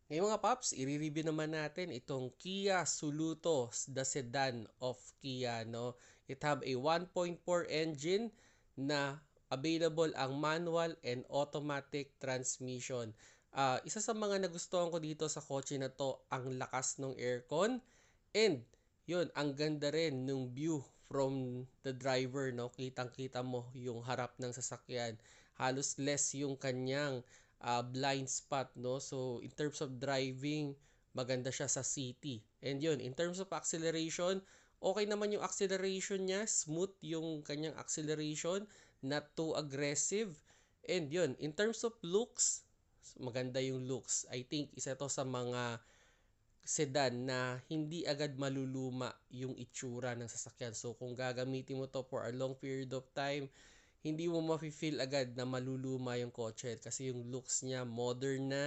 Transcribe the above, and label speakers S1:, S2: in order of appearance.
S1: Ngayon mga paps, i-review naman natin itong Kia Soluto, the sedan of Kia, no? It have a 1.4 engine na available ang manual and automatic transmission. Isa sa mga nagustuhan ko dito sa kotse na to, ang lakas ng aircon and yun, ang ganda rin ng view from the driver, no? Kitang-kita mo yung harap ng sasakyan. Halos less yung kanyang blind spot, no? So in terms of driving, maganda siya sa city. And yun, in terms of acceleration, okay naman yung acceleration niya, smooth yung kanyang acceleration, not too aggressive. And yun, in terms of looks, maganda yung looks. I think isa to sa mga sedan na hindi agad maluluma yung itsura ng sasakyan. So kung gagamitin mo to for a long period of time, hindi mo mafe-feel agad na maluluma yung kotse kasi yung looks niya modern na,